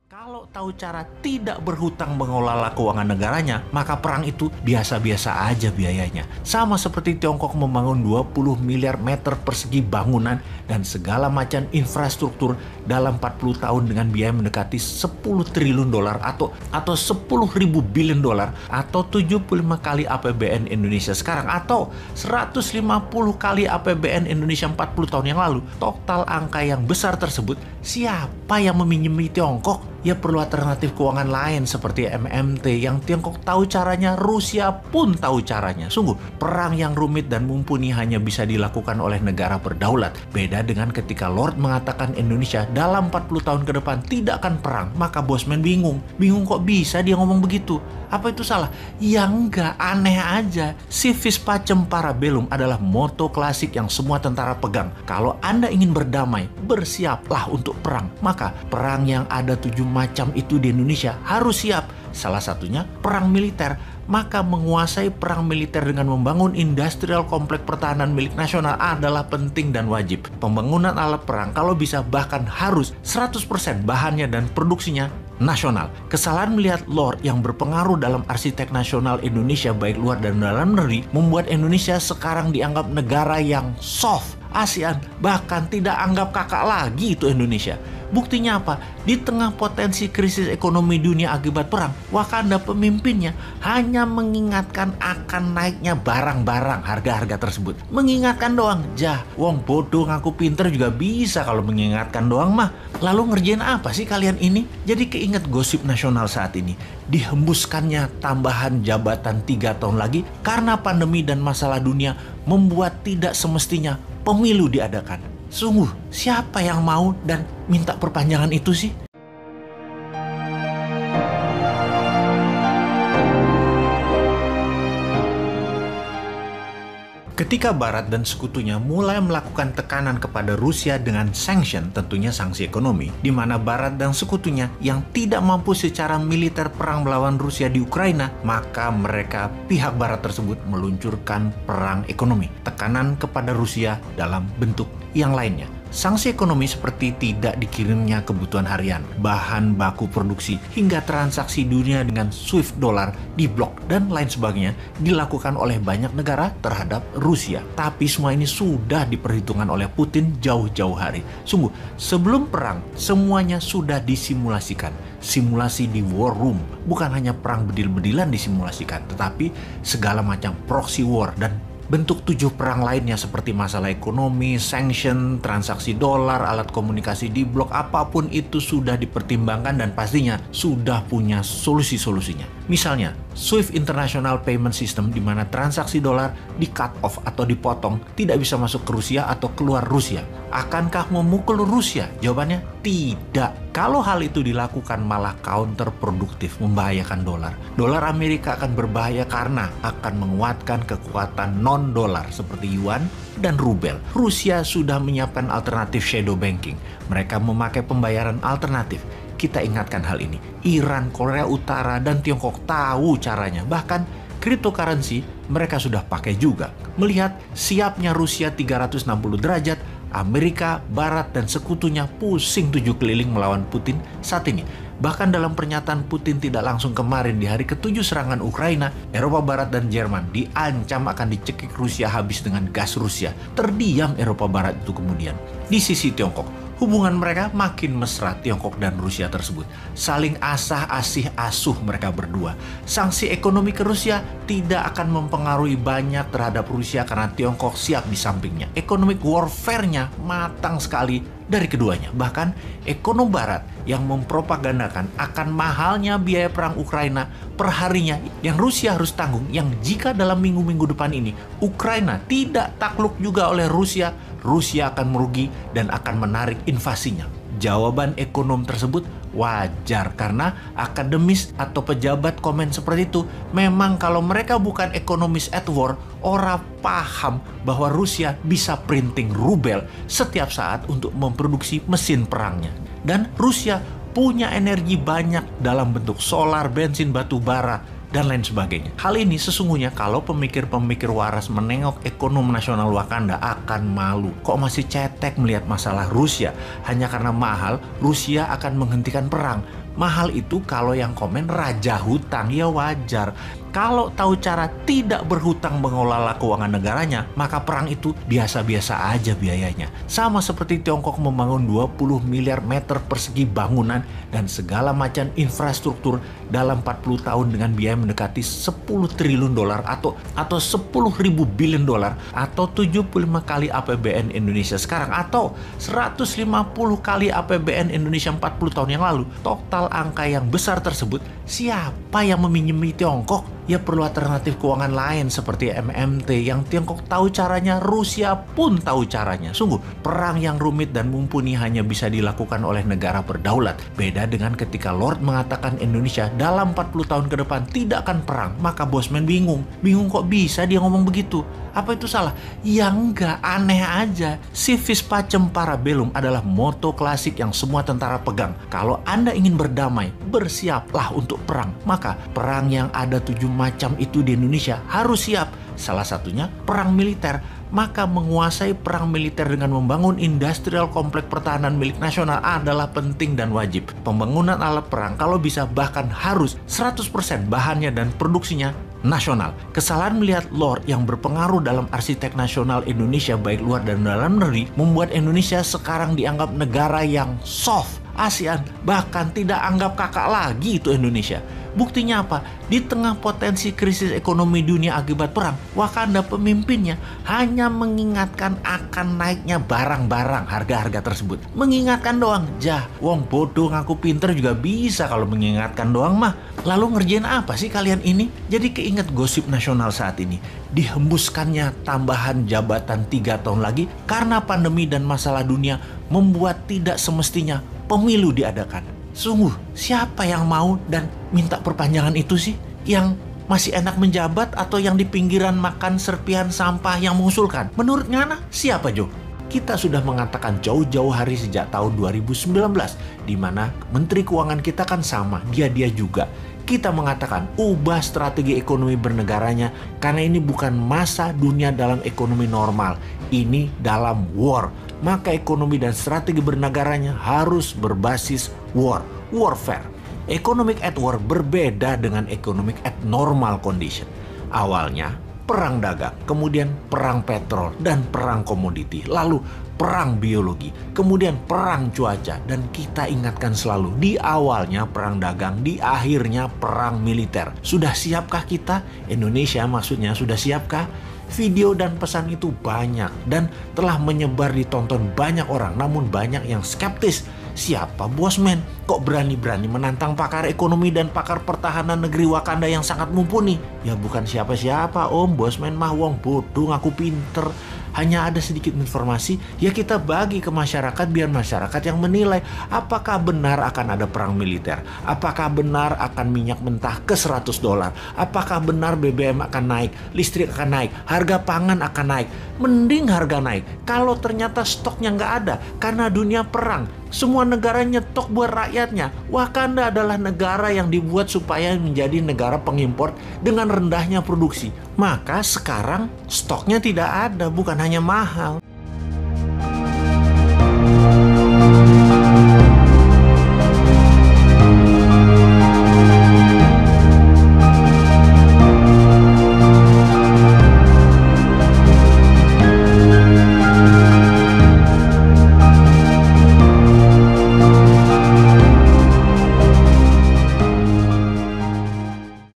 Kalau tahu cara tidak berhutang mengelola keuangan negaranya, maka perang itu biasa-biasa aja biayanya. Sama seperti Tiongkok membangun 20 miliar meter persegi bangunan dan segala macam infrastruktur dalam 40 tahun dengan biaya mendekati 10 triliun dolar atau 10 ribu billion dolar atau 75 kali APBN Indonesia sekarang atau 150 kali APBN Indonesia 40 tahun yang lalu. Total angka yang besar tersebut, siapa yang meminjami Tiongkok? Ya perlu alternatif keuangan lain seperti MMT yang Tiongkok tahu caranya, Rusia pun tahu caranya. Sungguh, perang yang rumit dan mumpuni hanya bisa dilakukan oleh negara berdaulat. Beda dengan ketika Lord mengatakan Indonesia dalam 40 tahun ke depan tidak akan perang, maka Bosman bingung. Bingung kok bisa dia ngomong begitu? Apa itu salah? Ya enggak, aneh aja. Civis pacem parabellum adalah moto klasik yang semua tentara pegang. Kalau Anda ingin berdamai, bersiaplah untuk perang. Maka perang yang ada 7 macam itu di Indonesia harus siap. Salah satunya perang militer. Maka menguasai perang militer dengan membangun industrial kompleks pertahanan milik nasional adalah penting dan wajib. Pembangunan alat perang kalau bisa bahkan harus 100% bahannya dan produksinya nasional. Kesalahan melihat Lord yang berpengaruh dalam arsitek nasional Indonesia baik luar dan dalam negeri membuat Indonesia sekarang dianggap negara yang soft. ASEAN bahkan tidak anggap kakak lagi itu Indonesia. Buktinya apa? Di tengah potensi krisis ekonomi dunia akibat perang, Wakanda pemimpinnya hanya mengingatkan akan naiknya barang-barang harga-harga tersebut. Mengingatkan doang, wong bodoh ngaku pinter juga bisa kalau mengingatkan doang mah. Lalu ngerjain apa sih kalian ini? Jadi keinget gosip nasional saat ini. Dihembuskannya tambahan jabatan 3 tahun lagi karena pandemi dan masalah dunia membuat tidak semestinya pemilu diadakan. Sungguh, siapa yang mau dan minta perpanjangan itu sih? Ketika Barat dan sekutunya mulai melakukan tekanan kepada Rusia dengan sanction, tentunya sanksi ekonomi, di mana Barat dan sekutunya yang tidak mampu secara militer perang melawan Rusia di Ukraina, maka mereka pihak Barat tersebut meluncurkan perang ekonomi, tekanan kepada Rusia dalam bentuk yang lainnya. Sanksi ekonomi seperti tidak dikirimnya kebutuhan harian, bahan baku produksi, hingga transaksi dunia dengan SWIFT dolar diblok dan lain sebagainya dilakukan oleh banyak negara terhadap Rusia. Tapi semua ini sudah diperhitungkan oleh Putin jauh-jauh hari. Sungguh, sebelum perang semuanya sudah disimulasikan. Simulasi di war room, bukan hanya perang bedil-bedilan disimulasikan, tetapi segala macam proxy war dan bentuk 7 perang lainnya seperti masalah ekonomi, sanction, transaksi dolar, alat komunikasi diblok, apapun itu sudah dipertimbangkan dan pastinya sudah punya solusi-solusinya. Misalnya, SWIFT International Payment System di mana transaksi dolar di cut off atau dipotong tidak bisa masuk ke Rusia atau keluar Rusia. Akankah memukul Rusia? Jawabannya tidak. Kalau hal itu dilakukan malah counterproduktif, membahayakan dolar. Dolar Amerika akan berbahaya karena akan menguatkan kekuatan non-dolar seperti yuan dan rubel. Rusia sudah menyiapkan alternatif shadow banking. Mereka memakai pembayaran alternatif. Kita ingatkan hal ini. Iran, Korea Utara, dan Tiongkok tahu caranya. Bahkan cryptocurrency mereka sudah pakai juga. Melihat siapnya Rusia 360 derajat, Amerika, Barat, dan sekutunya pusing 7 keliling melawan Putin saat ini. Bahkan dalam pernyataan Putin tidak langsung kemarin di hari ke-7 serangan Ukraina, Eropa Barat dan Jerman diancam akan dicekik Rusia habis dengan gas Rusia. Terdiam Eropa Barat itu kemudian. Di sisi Tiongkok, hubungan mereka makin mesra. Tiongkok dan Rusia tersebut saling asah-asih asuh mereka berdua. Sanksi ekonomi ke Rusia tidak akan mempengaruhi banyak terhadap Rusia karena Tiongkok siap di sampingnya. Economic warfare-nya matang sekali dari keduanya. Bahkan ekonom Barat yang mempropagandakan akan mahalnya biaya perang Ukraina per harinya yang Rusia harus tanggung, yang jika dalam minggu-minggu depan ini Ukraina tidak takluk juga oleh Rusia, Rusia akan merugi dan akan menarik invasinya. Jawaban ekonom tersebut wajar karena akademis atau pejabat komen seperti itu. Memang kalau mereka bukan ekonomis at war, orang paham bahwa Rusia bisa printing rubel setiap saat untuk memproduksi mesin perangnya. Dan Rusia punya energi banyak dalam bentuk solar, bensin, batu bara, dan lain sebagainya. Hal ini sesungguhnya kalau pemikir-pemikir waras menengok ekonom nasional Wakanda akan malu. Kok masih cetek melihat masalah Rusia? Hanya karena mahal, Rusia akan menghentikan perang. Mahal itu kalau yang komen raja hutang, ya wajar. Kalau tahu cara tidak berhutang mengelola keuangan negaranya, maka perang itu biasa-biasa aja biayanya. Sama seperti Tiongkok membangun 20 miliar meter persegi bangunan dan segala macam infrastruktur dalam 40 tahun dengan biaya mendekati 10 triliun dolar atau 10 ribu billion dolar atau 75 kali APBN Indonesia sekarang atau 150 kali APBN Indonesia 40 tahun yang lalu. Total angka yang besar tersebut, siapa yang meminjami Tiongkok? Ya perlu alternatif keuangan lain seperti MMT yang Tiongkok tahu caranya, Rusia pun tahu caranya. Sungguh, perang yang rumit dan mumpuni hanya bisa dilakukan oleh negara berdaulat. Beda dengan ketika Lord mengatakan Indonesia dalam 40 tahun ke depan tidak akan perang, maka Bosman bingung. Bingung kok bisa dia ngomong begitu? Apa itu salah? Ya enggak, aneh aja. Civis pacem parabellum adalah moto klasik yang semua tentara pegang. Kalau Anda ingin berdamai, bersiaplah untuk perang. Maka perang yang ada 7 macam itu di Indonesia harus siap. Salah satunya perang militer. Maka menguasai perang militer dengan membangun industrial kompleks pertahanan milik nasional adalah penting dan wajib. Pembangunan alat perang kalau bisa bahkan harus 100% bahannya dan produksinya nasional. Kesalahan melihat Lord yang berpengaruh dalam arsitek nasional Indonesia baik luar dan dalam negeri membuat Indonesia sekarang dianggap negara yang soft. ASEAN bahkan tidak anggap kakak lagi itu Indonesia. Buktinya apa? Di tengah potensi krisis ekonomi dunia akibat perang, Wakanda pemimpinnya hanya mengingatkan akan naiknya barang-barang harga-harga tersebut. Mengingatkan doang, wong bodoh ngaku pinter juga bisa kalau mengingatkan doang mah. Lalu ngerjain apa sih kalian ini? Jadi keinget gosip nasional saat ini. Dihembuskannya tambahan jabatan 3 tahun lagi karena pandemi dan masalah dunia membuat tidak semestinya pemilu diadakan. Sungguh, siapa yang mau dan minta perpanjangan itu sih? Yang masih enak menjabat atau yang di pinggiran makan serpihan sampah yang mengusulkan? Menurut Ngana, siapa Jo? Kita sudah mengatakan jauh-jauh hari sejak tahun 2019, di mana Menteri Keuangan kita kan sama, dia juga. Kita mengatakan ubah strategi ekonomi bernegaranya karena ini bukan masa dunia dalam ekonomi normal, ini dalam war. Maka ekonomi dan strategi bernegaranya harus berbasis warfare. Economic at war berbeda dengan economic at normal condition. Awalnya perang dagang, kemudian perang petrol dan perang komoditi, lalu perang biologi, kemudian perang cuaca, dan kita ingatkan selalu di awalnya perang dagang, di akhirnya perang militer. Sudah siapkah kita? Indonesia maksudnya sudah siapkah? Video dan pesan itu banyak dan telah menyebar ditonton banyak orang, namun banyak yang skeptis. Siapa Bosman? Kok berani-berani menantang pakar ekonomi dan pakar pertahanan negeri Wakanda yang sangat mumpuni? Ya bukan siapa-siapa Om, Bosman mah wong bodoh ngaku pinter. Hanya ada sedikit informasi, ya kita bagi ke masyarakat biar masyarakat yang menilai apakah benar akan ada perang militer, apakah benar akan minyak mentah ke $100, apakah benar BBM akan naik, listrik akan naik, harga pangan akan naik. Mending harga naik kalau ternyata stoknya nggak ada karena dunia perang. Semua negara nyetok buat rakyatnya. Wakanda adalah negara yang dibuat supaya menjadi negara pengimpor dengan rendahnya produksi. Maka sekarang stoknya tidak ada, bukan hanya mahal.